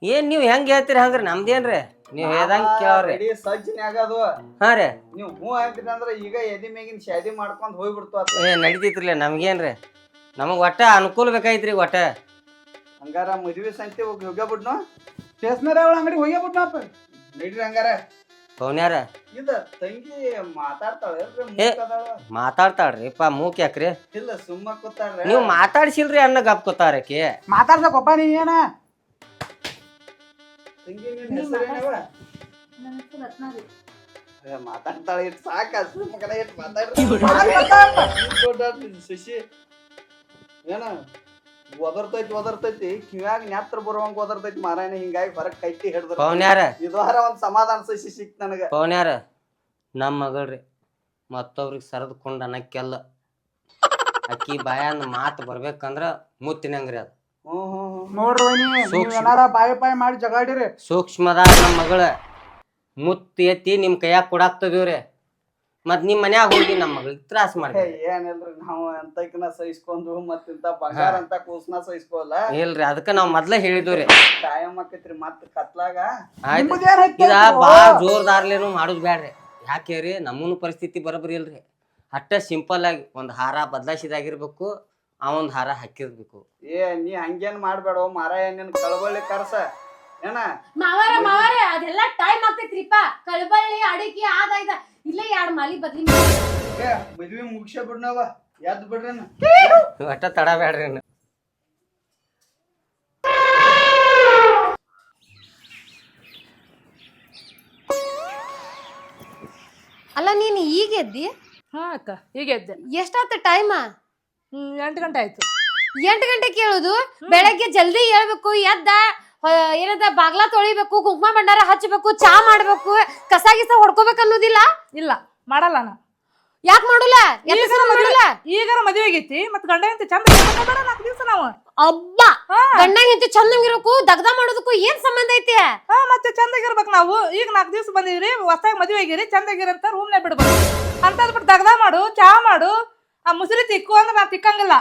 ಏನ್ ನೀವು ಹೆಂಗ್ ಹೇಳ್ತೀರಿ ಹಂಗ್ರಿ ನಮ್ದೇನ್ರಿ ನೀವು ಹೇಳ್ದಂಗ ಕೇಳವ್ರಿ ರೆಡಿ ಸಜ್ಜನೆ ಆಗೋದು ಹಾ ರೀ ನೀವು ಹೂ ಹಾಕಿದ್ರಿ ಅಂದ್ರೆ ಈಗ ಎದಿ ಮೇಗಿನ ಶಾದಿ ಮಾಡ್ಕೊಂಡ್ ಹೋಗ್ಬಿಡ್ತು ಏ ನಡಿತೈತ್ರಿಲ್ಲ ನಮ್ಗೇನ್ರಿ ನಮಗ್ ಒಟ್ಟ ಅನುಕೂಲ ಬೇಕಾಯ್ತ್ರಿ ಒಟ್ಟ ಹಂಗಾರ ಮದ್ವೆ ಸಂತೆ ಹೋಗ್ಯಾಬಿಡ್ನು ಸ್ಟೇಷನರಿ ಅವಳ ಅಂಗಡಿ ಹೋಗ್ಯಾಬಿಟ್ನಪ್ಪ ನಡ್ರಿ ಹಂಗಾರ ಫೋನ್ಯಾರ ಇದ ತಂಗಿ ಮಾತಾಡ್ತಾಳೆ ಏ ಮಾತಾಡ್ತಾಳ್ರಿ ಮೂಕ್ ಯಾಕ್ರಿ ಇಲ್ಲ ಸುಮ್ಮ ಕೂತಾಳ್ರಿ ನೀವು ಮಾತಾಡ್ಸಿಲ್ರಿ ಅನ್ನ ಗಪ್ ಕೂತಾರಕಿ ಮಾತಾಡ್ಸಕೊಪ್ಪ ನೀ ಏನ ತಂಗಿ ನಿನ್ ಹೆಸರೇನವ ಮಾತಾಡ್ತಾಳೆ ಇಟ್ ಸಾಕ ಮಗನ ಇಟ್ ಮಾತಾಡ್ರಿ ಶಶಿ ಏನ ಒದರ್ತೈತಿ ಕಿವ್ಯಾಗ ನ್ಯಾತ್ರ ಬರುವಂಗ ಒದರ್ತೈತಿ ಮಾರಾಯಣ ಹಿಂಗಾಗಿ ಹೊರಗ್ ಕೈತಿ ಹಿಡ್ದ್ರ ಫೋನ್ಯಾರ ಇದ್ವಾರ ಒಂದ್ ಸಮಾಧಾನ ಶಶಿ ಸಿಕ್ತ ನನಗ ಫೋನ್ಯಾರ ನಮ್ಮ ಮಗಳ್ರಿ ಮತ್ತವ್ರಿಗೆ ಸರದ್ಕೊಂಡ್ ಅನ್ನಕ್ಕೆಲ್ಲ ಅಕ್ಕಿ ಬಾಯಂದ್ ಮಾತು ಬರ್ಬೇಕಂದ್ರ ಮುತ್ತಿನಂಗ್ರಿ ಅದು ನೋಡ್ರಿ ವೈನಿ ನೀವ್ ಏನಾರ ಬಾಯಿ ಮಾಡಿ ಜಗಾಡಿರಿ. ಸೂಕ್ಷ್ಮದ ನಮ್ಮ ಮಗಳ ಮುತ್ತು ಎತ್ತಿ ನಿಮ್ ಕೈಯಾಗ ಕೊಡಾಕ್ತದಿವ್ರಿ. ಮತ್ ನಿಮ್ ಮನ್ಯಾಗ ಹೋಗಿ ನಮ್ಮ ಮಗಳಿಗೆ ತ್ರಾಸ ಮಾಡ್ರಿ. ಏನಿಲ್ರಿ ನಾವು ಅಂತಕಿನ ಸಹಿಸ್ಕೊಂಡು ಮತ್ತಿಂತ ಬಂಗಾರ ಅಂತ ಕೂಸ್ನ ಸಹಿಸ್ಕೋಲ್ಲ. ಇಲ್ರಿ ಅದಕ್ಕ ನಾವ್ ಮೊದ್ಲ ಹೇಳಿದ್ವಿ. ಕಾಯಂ ಆಕೈತ್ರಿ ಮತ್ ಕತ್ಲಾಗ. ಆಯ್ತು ಇದ ಬಾಳ ಜೋರ್ದಾರ್ಲೇನು ಮಾಡುದ್ ಬ್ಯಾಡ್ರಿ. ಯಾಕೇರಿ ನಮ್ಮೂನು ಪರಿಸ್ಥಿತಿ ಬರಬರಿ ಇಲ್ರಿ. ಅಟ್ಟ ಸಿಂಪಲ್ ಆಗಿ ಒಂದ್ ಹಾರ ಬದಲಾಯಿಸಿದಾಗಿರ್ಬೇಕು, ಆ ಒಂದ್ ಹಾರ ಹಾಕಿರ್ಬೇಕು. ನೀ ಹಂಗೇನ್ ಮಾಡ್ಬೇಡ ಮಾರಾಯ, ನಿನ್ ಕಳಬಳ್ಳಿ ಕರ್ಸ ಏನ ಮಾವಾರ ಅದೆಲ್ಲ ಟೈಮ್ ಆಗ್ತೈತ್ರಿಪ್ಪ. ಕಳಬಳ್ಳಿ ಅಡಿಕೆ ಆದಾಯ್ದ ಇಲ್ಲೇ 2 ಮಾಲಿ ಬದ್ಲಿ ಮದ್ವಿ ಮುಗಿಸ ಬಿಡ್ನವ ಎದ್ ಬಿಡ್ರಿ. ಅಟ್ಟ ತಡ ಬ್ಯಾಡ್ರಿ. ಅಲ್ಲ ನೀನ್ ಈಗ ಎದ್ದಿ? ಹಾ ಅಕ್ಕ ಈಗ ಎದ್ದೆ. ಎಷ್ಟಾತ ಟೈಮ್? 8 ಗಂಟೆ ಆಯ್ತು. 8 ಗಂಟೆ ಕೇಳುದು? ಬೆಳಗ್ಗೆ ಜಲ್ದಿ ಹೇಳ್ಬೇಕು, ಎದ್ದ ಏನದ ಬಾಗ್ಲಾ ತೊಳಿಬೇಕು, ಕುಂಕುಮ ಭಂಡಾರ ಹಚ್ಚಬೇಕು, ಚಾ ಮಾಡ್ಬೇಕು, ಕಸ ಗಿಸ ಹೊಡ್ಕೋಬೇಕು ಅನ್ನೋದಿಲ್ಲ? ಇಲ್ಲ ಮಾಡಲ್ಲ ನಾ. ಯಾಕೆ ಮಾಡಲ್ಲ? ಈಗಾರ ಮದುವೆ ಆಗೈತಿ ಮತ್ ಗಂಡ ಅಂತ ಚಂದ 4 ದಿವಸ ನಾವು ಅಬ್ಬಾ ಗಂಡ ಹೆಂಡತಿ ಚಂದಂಗಿರಬೇಕು, ದಗ್ದ ಮಾಡೋದಕ್ಕೂ ಏನ್ ಸಂಬಂಧ ಐತಿ? ಮತ್ತೆ ಚಂದಾಗಿರ್ಬೇಕು ನಾವು. ಈಗ 4 ದಿವಸ ಬಂದಿವ್ರಿ, ಹೊಸದಾಗಿ ಮದುವೆ ಆಗಿರಿ, ಚಂದಾಗಿರಂತ ರೂಮ್ನೇ ಬಿಡ್ಬೇಕು ಅಂತದ್ ಬಿಟ್ಟು ದಗ್ದ ಮಾಡು, ಚಾ ಮಾಡು, ಆ ಮುಸುರಿ ತಿಕ್ಕು ಅಂದ್ರೆ ನಾ ತಿಕ್ಕಂಗಿಲ್ಲ.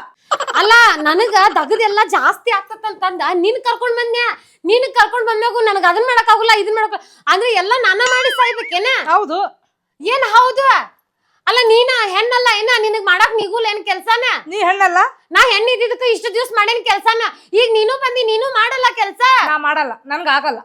ಅಲ್ಲ ನನಗ ದಗದೆಲ್ಲ ಜಾಸ್ತಿ ಆಗ್ತದಂತಂದ ನಿನ್ ಕರ್ಕೊಂಡ್ ಬಂದ್ಯಾ. ನೀನ್ ಕರ್ಕೊಂಡ್ ಬಂದ್ಮ್ಯಾಗು ನನಗ ಅದನ್ ಮಾಡಕ್ ಆಗುಲ್ಲ, ಇದನ್ ಮಾಡಕ್ ಅಂದ್ರೆ ಎಲ್ಲ ನಾನ ಮಾಡಿ ಸಾಯ್ಬೇಕೇನ? ಹೌದು. ಏನ್ ಹೌದು? ಅಲ್ಲ ನೀನ ಹೆಣ್ಣಲ್ಲ ಏನ? ನಿನಗ್ ಮಾಡಕ್ ನಿಗುಲ್ ಏನ್ ಕೆಲ್ಸಾನ? ನೀ ಹೆಣ್ಣಲ್ಲ, ನಾ ಹೆಣ್ಣ ಇದ್ದಿದ್ದಕ್ಕ ಇಷ್ಟು ದಿವ್ಸ ಮಾಡೇನ್ ಕೆಲ್ಸಾನ. ಈಗ ನೀನು ಬಂದಿ, ನೀನು ಮಾಡಲ್ಲ ಕೆಲ್ಸ? ನಾ ಮಾಡಲ್ಲ, ನನ್ಗ ಆಗಲ್ಲ.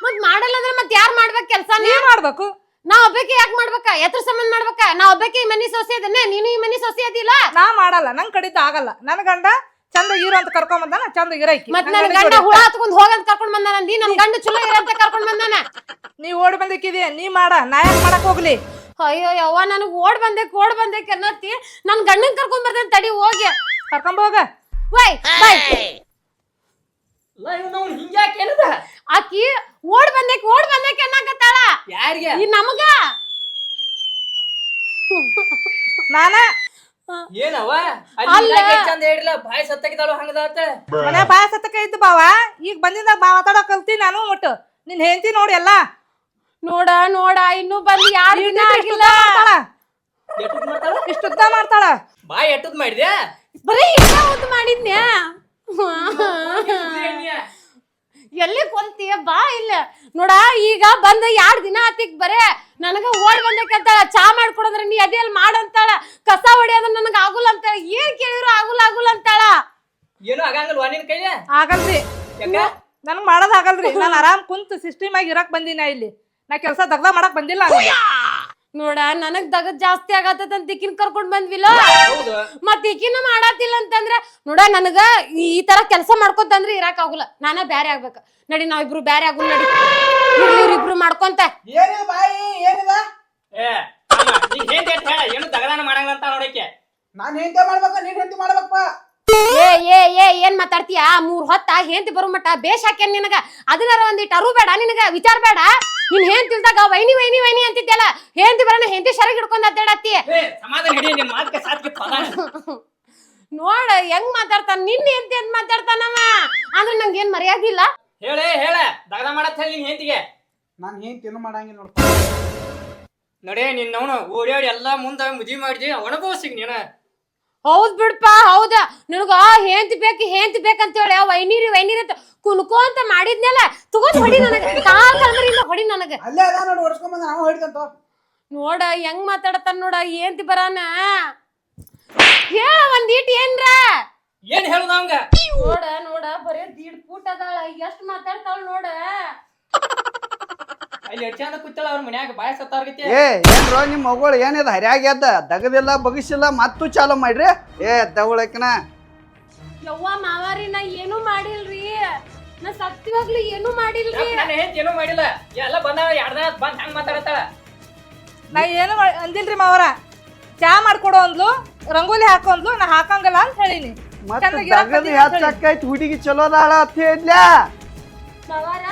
ಮತ್ ಮಾಡಲ್ಲ ಅಂದ್ರೆ ಮತ್ ಯಾರ್ ಮಾಡ್ಬೇಕ್ ಕೆಲ್ಸಾನ? ನೀ ಮಾಡ್ಬೇಕು. ನಾ ಒಬ್ಬಕ್ಕೆ ಯಾಕೆ ಮಾಡ್ಬೇಕ? ಎತ್ರ ಸಂಬಂಧ ಮಾಡ್ಬೇಕ? ನಾ ಒಬ್ಬಕ್ಕೆ ಈ ಮನಿ ಸೊಸೆ ಅದನ್ನ, ನೀನು ಈ ಮನಿ ಸೊಸೆ ಅದಿಲ್ಲ? ನಾ ಮಾಡಲ್ಲ, ನಂಗ್ ಕಡಿತ ಆಗಲ್ಲ. ನನ್ ಗಂಡ ಚಂದ ಇರೋ ಅಂತ ಕರ್ಕೊಂಡ್ ಬಂದಾನ, ಚಂದ ಇರೈಕಿ. ಮತ್ ನನ್ ಗಂಡ ಹುಳ ಹತ್ಕೊಂಡ್ ಹೋಗಂತ ಕರ್ಕೊಂಡ್ ಬಂದಾನ ಅಂದಿ, ನನ್ ಗಂಡ ಚಲೋ ಇರಂತ ಕರ್ಕೊಂಡ್ ಬಂದಾನ. ನೀ ಓಡಿ ಬಂದಿಕ್ಕಿದಿ, ನೀ ಮಾಡ, ನಾ ಯಾಕೆ ಮಾಡಕ್ ಹೋಗ್ಲಿ? ಅಯ್ಯೋ ಯವ್ವ, ನನಗ್ ಓಡ್ ಬಂದೆ ಅನ್ನತ್ತಿ. ನನ್ ಗಂಡನ್ ಕರ್ಕೊಂಡ್ ಬರ್ತೇನೆ ತಡಿ, ಹೋಗಿ ಕರ್ಕೊಂಡ್ ಹೋಗ. Y by. ಹಿಂಗ್ಯಾಕೆ ಏನದ? ಆಕಿ ಓಡ್ ಬಂದೆ ಅನ್ನಕತ್ತಾಳ. ಯಾರಿಗೆ? ಈ ನಮಗ ನಾನ ಏನವ ಅಲ್ಲ. ಚಂದ ಹೇಳಿಲ್ಲ, ಬಾಯಿ ಸತ್ತಕಿದಾಳು ಹಂಗದಾತ. ಮನೆ ಬಾಯ ಸತ್ತಕ ಇದ್ದು ಬಾವ, ಈಗ ಬಂದಿಂದ ಮಾತಾಡೋ ಕಲ್ತಿ ನಾನು. ಒಟ್ಟು ನಿನ್ ಹೆಂಡತಿ ನೋಡಿ ಎಲ್ಲ ನೋಡ ಇನ್ನು ಬಂದು ಯಾರು ದಿನ ಆಗಿಲ್ಲ. ಇಷ್ಟು ಉದ್ದ ಮಾಡ್ತಾಳ. ಬಾಯಿ ಎಟ್ಟದ್ ಮಾಡಿದ್ಯಾ? ಬರೀ ಉದ್ದು ಮಾಡಿದ್ನ್ಯಾ? ಎಲ್ಲಿ ಕೊಂತೀಯ ಬಾ ಇಲ್ಲ. ನೋಡ ಈಗ ಬಂದ 2 ದಿನ ಆತಿಗ್ ಬರೇ ನನಗ ಓಡ್ ಬಂದಕ್ಕಂತಾಳ. ಚಾ ಮಾಡ್ಕೊಡಂದ್ರ ನೀ ಅದೇ ಅಲ್ಲಿ ಮಾಡಂತಾಳ, ಕಸ ಹೊಡಿಯೋದ್ರ ನನಗ ಆಗುಲ್ಲ ಅಂತಾಳ. ಏನ್ ಕೇಳಿದ್ರು ಆಗುಲ್ಲ ಅಂತಾಳ. ಏನು ಆಗಂಗಿಲ್ವಾ ನಿನ್ ಕೈಲಿ? ಆಗಲ್ರಿ, ನನ್ಗ್ ಮಾಡೋದ್ ಆಗಲ್ರಿ. ನಾನ್ ಆರಾಮ್ ಕುಂತ್ ಸಿಸ್ಟಮ್ ಆಗಿ ಇರಕ್ ಬಂದಿನ ಇಲ್ಲಿ. ನಾ ಕೆಲ್ಸ ದಗ್ದ ಮಾಡಕ್ ಬಂದಿಲ್ಲ. ನೋಡ ನನಗ್ ದಗದ್ ಜಾಸ್ತಿ ಆಗತ್ತಂತ ಈಕಿನ ಕರ್ಕೊಂಡ್ ಬಂದ್ವಿಲ್ಲ, ಮತ್ ಈಕಿನ ಮಾಡಾತಿಲ್ಲ ಅಂತಂದ್ರ ನೋಡ ನನಗ ಈ ತರ ಕೆಲಸ ಮಾಡ್ಕೊಂತಂದ್ರ ಇರಾಕ್ ಆಗುಲ್ಲ. ನಾನ ಬ್ಯಾರೆ ಆಗ್ಬೇಕ. ನಡಿ ನಾವಿಬ್ರು ಬ್ಯಾರೆ ಆಗುಲ್, ನಡಿ ಇವ್ರಿಬ್ರು ಮಾಡ್ಕೊಂತ. ಏನಿದ ಬಾಯಿ ಏನಿದ? ಏನು ದಗದಾನ ಮಾಡಂಗಿಲ್ಲ ಅಂತ ನೋಡಕ್ಕೆ. ನಾನ್ ಹೆಂಡತಿ ಮಾಡ್ಬೇಕ, ನೀನ್ ಹೆಂಡತಿ ಮಾಡ್ಬೇಕಪ್ಪ. ಏನ್ ಮಾತಾಡ್ತೀಯ? 3 ಹೊತ್ತ ಹೆಂತಿ ಬರೋ ಮಟ್ಟ ಬೇಷ್ ಹಾಕ್ಯಾನ ನಿನಗ. ಅದನ್ನಾರ ಒಂದಿಟ್ಟು ಅರು ಬೇಡ ನಿನಗ, ವಿಚಾರ ಬೇಡ. ನೀನ್ ಹೆಂತಿ ಇಲ್ದಾಗ ವೈನಿ ಅಂತಿದ್ದೆಲ್ಲ, ಹೆಂತಿ ಬರೋಣ ಹೆಂತಿ ಶರಗ್ ಹಿಡ್ಕೊಂಡ್ ಅಡ್ಡಾಡತ್ತಿ. ನೋಡ ಹೆಂಗ್ ಮಾತಾಡ್ತಾನ, ನಿನ್ನ ಹೆಂತಿ ಅಂತ ಮಾತಾಡ್ತಾನವ. ಅಂದ್ರೆ ನಂಗೆ ಏನ್ ಮರ್ಯಾದೆ ಇಲ್ಲ? ಹೇಳ ದಗದ ಮಾಡತ್ ಹೇಳಿ ನಿನ್ ಹೆಂತಿಗೆ. ನಾನ್ ಹೆಂಡತಿ ಏನು ಮಾಡಂಗಿಲ್ಲ ನೋಡ್ಪ. ನಡೆ ನಿನ್ನವನು ಓಡಾಡಿ ಎಲ್ಲಾ ಮುಂದ ಮದ್ವಿ ಮಾಡಿದಿ, ಒಣಗೋಸಿಗ್ ನೀನ. ಹೌದ್ ಬಿಡ್ಪ, ಹೌದ. ನನಗ ಹೆಂತಿ ಬೇಕಂತ ಹೇಳಿ ವೈನೀರಿ ಅಂತ ಕುನ್ಕೋ ಅಂತ ಮಾಡಿದ್ನೆಲ್ಲ. ತಗೊಂಡ್ ಹೊಡಿ ನನಗ, ಕಾಲ್ಮರಿಯಿಂದ ಹೊಡಿ ನನಗ. ಅಲ್ಲೇ ಅದ ನೋಡಿ, ಹೊಡ್ಸ್ಕೊಂಡ್ ಬಂದ ನಾವು ಹೊಡಿತಂತ. ನೋಡ ಹೆಂಗ್ ಮಾತಾಡತಾನ ನೋಡ. ಹೆಂತಿ ಬರಾನ ಹೇಳ ಒಂದೀಟ್ ಏನ್ರ. ಏನ್ ಹೇಳುದ ಅವಂಗ? ನೋಡ ಬರೇ 1.5 ಫೂಟ್ ಅದಾಳ, ಎಷ್ಟ್ ಮಾತಾಡ್ತಾಳ ನೋಡ. ಅಲ್ಲಿ ಚಂದ ಕೂತಾಳ, ಅವ್ರ ಮನ್ಯಾಗ ಬಾಯ ಸತ್ತಾರ್ಗತಿ. ಏನ್ರೋ ನಿಮ್ ಮಗಳು ಏನಿದ ಹರ್ಯಾಗ ಎದ್ದ ದಗದಿಲ್ಲ ಬಗಸಿಲ್ಲ ಮತ್ತೂ ಚಾಲು ಮಾಡ್ರಿ. ದವಳಕಿನ ಯವ್ವ ಮಾವಾರಿ, ನಾ ಏನು ಮಾಡಿಲ್ರಿ. ನಾ ಸತ್ಯವಾಗ್ಲೂ ಏನು ಮಾಡಿಲ್ರಿ. ನನ್ನ ಹೆಂತ ಏನೂ ಮಾಡಿಲ್ಲ. ಎಲ್ಲ ಬಂದಾಳ 2 ದಿನ ಬಂದ್ ಹಂಗ ಮಾತಾಡತ್ತಾಳ. ನಾ ಏನು ಅಂದಿಲ್ರಿ ಮಾವರ. ಚಾ ಮಾಡ್ಕೊಡೋ ಅಂದ್ಲು, ರಂಗೋಲಿ ಹಾಕೊಂಡ್ಲು, ನಾ ಹಾಕಂಗಲ್ಲ ಅಂತ ಹೇಳಿನಿ. ದಗದ ಹೆಚ್ಚಾಕೈತಿ, ಹುಡುಗಿ ಚಲೋ ಅದಾಳ ಅಂತ ಹೇಳ್ಲ್ಯಾ. ಮಾವಾರ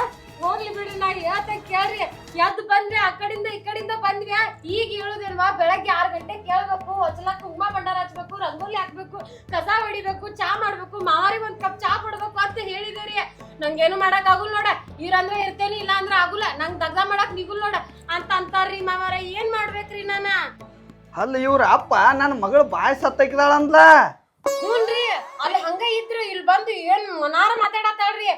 ಹೋಗ್ಲಿ ಬಿಡ್ರಿ, ನಾ ಹೇಳ್ತ ಕೇಳ್ರಿ. ಎದ್ದು ಬಂದ್ರೆ ಆ ಕಡೆಯಿಂದ ಈ ಕಡೆಯಿಂದ ಬಂದ್ವಿ. ಈಗ ಹೇಳುದೇನ್ವಾ? ಬೆಳಗ್ಗೆ 6 ಗಂಟೆ ಕೇಳ್ಬೇಕು, ಹೊಚ್ಚಲಕ್ಕ ಕುಂಕುಮ ಭಂಡಾರ ಹಚ್ಬೇಕು, ರಂಗೋಲಿ ಹಾಕ್ಬೇಕು. ಕಸ ಹೊಡಿಬೇಕು, ಚಾ ಮಾಡ್ಬೇಕು, ಮಾವಾರಿಗೆ ಒಂದ್ ಕಪ್ ಚಾ ಕೊಡ್ಬೇಕು ಅಂತ ಹೇಳಿದೇರಿ. ನಂಗೇನು ಮಾಡಕ್ ಆಗುಲ್ ನೋಡ. ಇರಂದ್ರೆ ಇರ್ತೇನಿ, ಇಲ್ಲ ಅಂದ್ರ ಆಗುಲ್ಲ. ನಂಗ್ ದಗ್ದ ಮಾಡಕ್ ನಿಗುಲ್ ನೋಡ ಅಂತ ಅಂತಾರ್ರಿ ಮಾವಾರ. ಏನ್ ಮಾಡ್ಬೇಕ್ರಿ ನಾನ? ಅಲ್ಲ ಇವ್ರ ಅಪ್ಪ ನನ್ನ ಮಗಳು ಬಾಯಿ ಸತ್ತಕ್ಕಿದಾಳಂದ್ಲ. ಹ್ಞೂನ್ರಿ, ಅಲ್ಲಿ ಹಂಗ ಇದ್ರು ಇಲ್ಲಿ ಬಂದು ಏನ್ ಮನಾರ ಮಾತಾಡತ್ತಾಳ್ರಿ.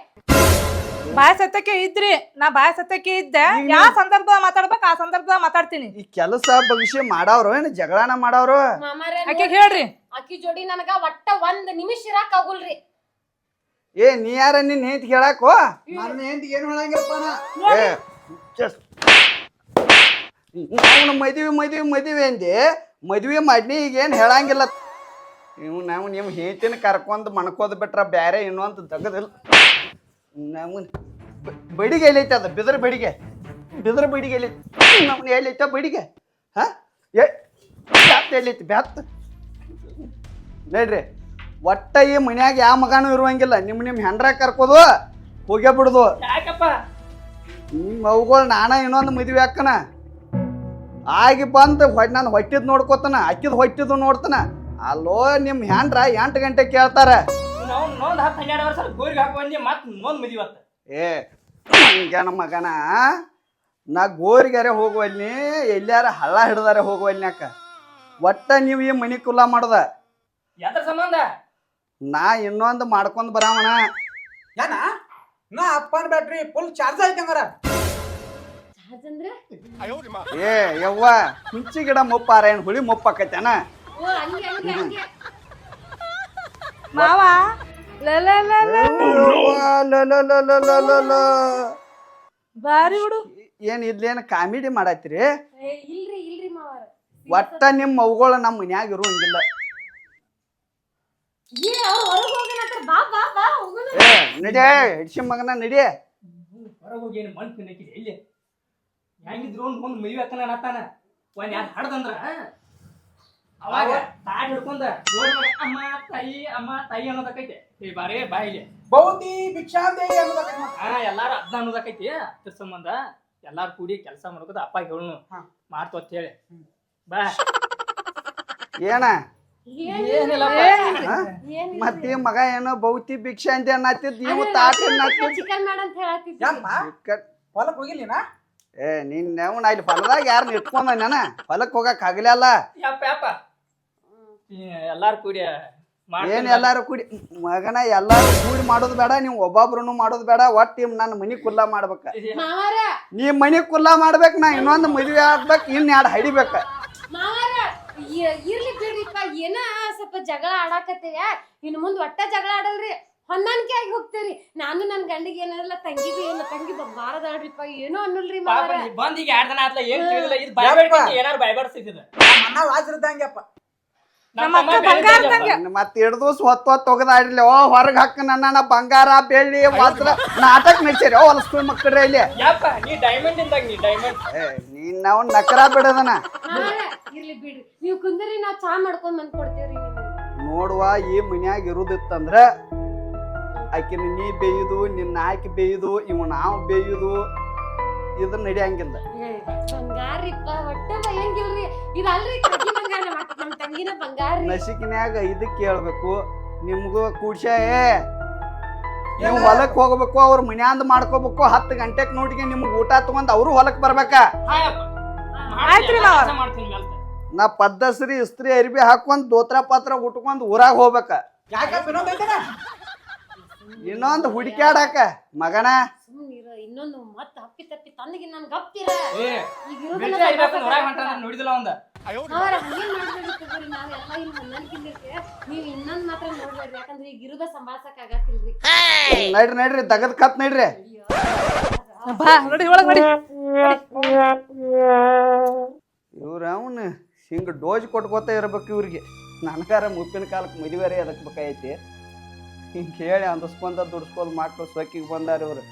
ಬಾಯ್ ಸತ್ಯಕ್ಕೆ ಇದ್ರಿ, ನಾ ಬಾಯ್ ಸತ್ಯಕ್ಕೆ ಇದ್ದೆ. ಯಾವ ಸಂದರ್ಭ ಮಾತಾಡ್ಬೇಕು ಆ ಸಂದರ್ಭ ಮಾತಾಡ್ತೀನಿ. ಈ ಕೆಲಸ ಭವಿಷ್ಯ ಮಾಡವ್ರು ಏನು ಜಗಳನ ಮಾಡವ್ರು? ಮಾಮಾರ ಆಕೆ ಹೇಳ್ರಿ. ಅಕ್ಕಿ ಜೋಡಿ ನನಗ ಒಟ್ಟ 1 ನಿಮಿಷ ಇರಾಕ್ ಆಗುಲ್ರಿ. ಏ ನೀ ಯಾರ ನಿನ್ ಹೆಂಡತಿ ಹೇಳಾಕೋ? ನನ್ನ ಹೆಂಡತಿಗೆ ಏನು ಹೇಳಂಗಿಲ್ಲಪ್ಪ ನಾ. ಏ ನಾವು ಮದುವೆ ಅಂದೆ, ಮದುವೆ ಮಾಡಿ ಈಗೇನು ಹೇಳಂಗಿಲ್ಲ. ನಾವು ನಿಮ್ಮ ಹೆಂಡತಿನ ಕರ್ಕೊಂಡ್ ಮಣ್ಕೋದ್ ಬಿಟ್ರ ಬ್ಯಾರೆ ಇನ್ನೊಂದು ತೆಗದಿಲ್ಲ. ನಾವು ಬಡಿಗೆ ಎಲ್ಲೈತೆ ಅದ ಬಿದ್ರ ಬಡಿಗೆ ಎಲ್ಲೈತಿ. ನಮ್ನ ಎಲ್ಲೈತ ಬಡಿಗೆ? ಹಾ ಬ್ಯಾತ್ ಎಲ್ಲೈತಿ ಬ್ಯಾತ್ ನೋಡ್ರಿ. ಒಟ್ಟ ಈ ಮನ್ಯಾಗ ಯಾವ ಮಗಾನು ಇರುವಂಗಿಲ್ಲ. ನಿಮ್ಮ ಹೆಂಡ್ರ ಕರ್ಕೋದು ಹೋಗೇ ಬಿಡುದು. ಯಾಕಪ್ಪ? ನಿಮ್ಮ ಅವುಗಳು ನಾನ ಇನ್ನೊಂದು ಮದುವೆ ಹಾಕನ ಆಗಿ ಬಂದು ನಾನು ಹೊಟ್ಟಿದ್ ನೋಡ್ಕೋತಾನ, ಅಕ್ಕಿದ್ ಹೊಟ್ಟಿದ್ದು ನೋಡ್ತಾನ. ಅಲ್ಲೋ ನಿಮ್ಮ ಹೆಂಡ್ರ 8 ಗಂಟೆ ಕೇಳ್ತಾರ. ನಾವು 10-12 ವರ್ಷ ಗೋರಿಗೆ ಹಾಕಿ ಮತ್ತೆ ಮದುವೆ. ಏ ಹಂಗ್ಯಾನ ಮಗನ, ನಾ ಗೋರಿಗಾರೆ ಹೋಗುವಲ್ಲಿ, ಎಲ್ಲಾರ ಹಳ್ಳ ಹಿಡ್ದಾರೆ ಹೋಗುವಲ್ನ್ಯಾಕ. ಒಟ್ಟ ನೀವು ಈ ಮನಿ ಕುಲ್ಲ ಮಾಡ್ದ. ಯಾತ್ರ ಸಂಬಂಧ? ನಾ ಇನ್ನೊಂದು ಮಾಡ್ಕೊಂಡ್ ಬರಾಮಣ. ಏನ ನಾ ಅಪ್ಪನ ಬ್ಯಾಟ್ರಿ ಫುಲ್ ಚಾರ್ಜ್ ಐತೆ ಹಂಗಾರ. ಏ ಯವ್ವ, ಹುಂಚಿ ಗಿಡ ಮುಪ್ಪಾರ ಏನ್ ಹುಳಿ ಮುಪ್ಪಾಕೈತೇನ? ಓ ಹಂಗೆ ಹಂಗೆ ಹಂಗೆ. ಮಾವ ಬಾರಿ ಹುಡು. ಏನ್ ಇದ್ಲೇನ ಕಾಮಿಡಿ ಮಾಡತ್ತೀರಿ? ಇಲ್ರಿ ಇಲ್ರಿ ಮಾವಾರ. ಒಟ್ಟ ನಿಮ್ಮ ಅವುಗಳು ನಮ್ಮ ಮನ್ಯಾಗ ಇರುವಂಗಿಲ್ಲ. ಏ ಅವ್ರು ಹೊರಗೆ ಹೋಗಿನತ್ರ. ಬಾ ಬಾ ಬಾ ಹೋಗೋಣ. ಏ ನಡಿಯ ಹಿಡ್ಸಿ ಮಗನ ನಡಿಯ. ಹೊರಗೆ ಹೋಗಿ ಏನು ಮಣ್ಣು ತಿನ್ನಕ್ಕಿದೆ ಇಲ್ಲಿ. ಹೆಂಗಿದ್ರು ಒಂದು ಮದುವೆ ಹಾಕನ ನತ್ತಾನ. ಒಂದ್ ಯಾರು ಹಾಡ್ದಂದ್ರ ಅವಾಗ ತಾಟ್ ಹಿಡ್ಕೊಂಡ ಅಮ್ಮ ತಾಯಿ ಅನ್ನೋದಕ್ಕೈತೆ. ಈ ಬಾರೇ ಬಾಯಿಗೆ ಬೌದ್ಧಿ ಭಿಕ್ಷಾಂತಿ ಅನ್ನೋದಕ್ಕೆ ಎಲ್ಲಾರು ಅದ್ನ ಅನ್ನೋದಕ್ಕೈತಿ. ಅದ್ರ ಸಂಬಂಧ ಎಲ್ಲಾರು ಕೂಡಿ ಕೆಲಸ ಮಾಡ್ಕೋದ ಅಪ್ಪ ಹೇಳನು ಮಾಡ್ತು ಅಂತ ಹೇಳಿ ಬಾ. ಏನ ಏನಿಲ್ಲ. ಮತ್ತೆ ಮಗ ಏನೋ ಬೌತಿ ಭಿಕ್ಷೆ ಅಂತ ಅನ್ನತ್ತಿದ್, ನೀವು ತಾಟ ಚಿಕನ್ ಮಾಡ ಅಂತ ಹೇಳತ್ತಿದ್ದೆ. ಹೊಲಕ್ ಹೋಗಿಲ್ಲಿನಾ? ಏ ನೀನ್ ನಾ ಇಲ್ಲಿ ಹೊಲದಾಗ ಯಾರನ್ನ ಇಟ್ಕೊಂಡ ನಾನ ಹೊಲಕ್ ಹೋಗಕ್ ಆಗ್ಲಿಲ್ಲ. ಯಪ್ಪ ಎಲ್ಲಾರು ಕೂಡಿ ಏನ್ ಎಲ್ಲಾರು ಕೂಡಿ ಮಗನ ಎಲ್ಲಾರು ಕೂಡಿ ಮಾಡೋದು ಬೇಡ, ನೀವು ಒಬ್ಬೊಬ್ರು ಮಾಡೋದು ಬೇಡ. ಒಟ್ಟು ನನ್ನ ಮನಿ ಕುಲ್ಲ ಮಾಡ್ಬೇಕ. ಮಾವಾರ ನೀ ಮನಿ ಕುಲ್ಲ ಮಾಡ್ಬೇಕು, ನಾ ಇನ್ನೊಂದು ಮದ್ವೆ ಆಗ್ಬೇಕು, ಇನ್ಯಾರು ಹಡಿಬೇಕ. ಮಾವಾರ ಇರ್ಲಿ ಬಿಡ್ರಿಪ್ಪ. ಏನ ಸ್ವಲ್ಪ ಜಗಳ ಆಡಾಕತ್ತೇವ. ಇನ್ನು ಮುಂದ್ ಒಟ್ಟ ಜಗಳ ಆಡಲ್ರಿ, ಹೊಂದಾಣಿಕೆ ಆಗಿ ಹೋಗ್ತೇವ್ರಿ. ನಾನು ನನ್ ಗಂಡಿಗೆ ಏನಾರಲ್ಲ ತಂಗಿಗೂ ಏನು ತಂಗಿ ಬಾರದಾಡ್ರಿಪ್ಪ, ಏನೋ ಅನ್ನಲ್ರಿ ಮಾವಾರ. ಬಂದ್ ಈಗ 2 ದಿನ ಆತ್ಲ ಏನ್ ತಿಳಿದಿಲ್ಲ. ಇದು ಬಾಯ್ಬಾಡ್ತಿ ಏನಾರು ಬಾಯ್ಬಾಡ್ಸಿದ ಅಣ್ಣ ವಾಜ್ರದಂಗೆಪ್ಪ. ಮತ್ 2 ದಿವಸ ಹೊತ್ತು ಹೋಗದಾಡ್ಲಿ. ಓ ಹೊರಗ್ ಹಾಕ ನನ್ನ ಬಂಗಾರ ಬೆಳ್ಳಿ ವಸ್ತ್ರ ನಾಟಕ ನಡ್ಸೇರಿ. ಓ ಹೊಲಸ್ಕೂಲ್ ಮಕ್ಕಳ್ರೆ ಇಲ್ಲಿ. ಯಪ್ಪ ನೀ ಡೈಮಂಡ್ ಇಂದಾಗ ನೀ ಡೈಮಂಡ್. ನೀನ್ ನಾವು ನಕರ ಬಿಡದನ. ಇರ್ಲಿ ಬಿಡ್ರಿ, ನೀವ್ ಕುಂದ್ರಿ, ನಾವ್ ಚಾ ಮಾಡ್ಕೊಂಡ್ ಬಂದ್ ಕೊಡ್ತೇವ್ರಿ. ನೋಡುವ, ಈ ಮನ್ಯಾಗ ಇರುದಿತ್ತಂದ್ರ ಆಕಿನ ನೀ ಬೇಯುದು, ನಿನ್ನ ಆಕಿ ಬೇಯುದು, ಇವ್ ನಾವು ಬೇಯುದು, ಇದು ನಡಿಯಂಗಿಲ್ಲ. ಬಂಗಾರಿಪ್ಪ ಒಟ್ಟ ಬಯಂಗಿಲ್ರಿ. ಇದಲ್ರಿ ತಂಗಿ ಬಂಗಾರ, ನಮ್ ತಂಗಿನ ಬಂಗಾರ. ನಸಿಕಿನ್ಯಾಗ ಇದು ಕೇಳ್ಬೇಕು ನಿಮ್ಗೂ ಕೂಡ್ಸ. ನೀವು ಹೊಲಕ್ ಹೋಗ್ಬೇಕು, ಅವ್ರ ಮನ್ಯಾಂದ ಮಾಡ್ಕೋಬೇಕು. 10 ಗಂಟೆಕ್ ನೋಡಿಗೆ ನಿಮ್ಗೆ ಊಟ ತಗೊಂಡ್ ಅವ್ರು ಹೊಲಕ್ ಬರ್ಬೇಕ. ಆಯ್ತ್ರಿ ಮಾವ. ನಾ ಪದ್ದಸ್ರಿ ಇಸ್ತ್ರಿ ಅರಿಬಿ ಹಾಕೊಂಡ್ ದೋತ್ರ ಪಾತ್ರ ಉಟ್ಕೊಂಡ್ ಊರಾಗ ಹೋಗ್ಬೇಕ. ಯಾಕಪ್ಪ ಇನ್ನೊಂದು ಐತೆನ? ಇನ್ನೊಂದು ಹುಡುಕ್ಯಾಡಾಕ ಮಗನ. ಸುಮ್ನಿರ, ಇನ್ನೊಂದು ಮತ್ತ ಹಪ್ಪಿ ತಪ್ಪಿ ತಂದಗಿ ನನ್ ಗಪ್ಪಿರ. ನೋಡಿದಿಲ್ಲ ಒಂದ ಅವ್ರ ಹಂಗೇನ್ ಮಾಡ್ಬೇಡಿ ತಗೋರಿ. ನಾವೆಲ್ಲ ಇಲ್ಲಿ ಹೊಂದಾಣಿಕೆ. ನೀವ್ ಇನ್ನೊಂದ್ ಮಾತ್ರ ನೋಡ್ಬೇಡ್ರಿ, ಯಾಕಂದ್ರೆ ಈಗ ಇರುದ ಸಂಭಾಳ್ಸಕ್ ಆಗತ್ತಿಲ್ರಿ. ನಡ್ರಿ ತಗದ್ ಕತ್ ನಡ್ರಿ. ಬಾ ನೋಡಿ ಒಳಗ್ ನೋಡಿ. ಇವ್ರ ಅವನ್ ಹಿಂಗ ಡೋಜ್ ಕೊಟ್ಕೋತ ಇರ್ಬೇಕು ಇವ್ರಿಗೆ. ನನಗಾರ ಮುಪ್ಪಿನ ಕಾಲಕ್ಕೆ ಮದುವೆರೆ ಎದಕ್ ಬೇಕಾಗೈತಿ. ಹಿಂಗೆ ಹೇಳಿ ಅಂದಿಸ್ಕೊಂಡ ದುಡ್ಸ್ಕೊಂಡ್ ಮಕ್ಳು ಸೊಕ್ಕಿಗೆ ಬಂದಾರ ಇವ್ರು.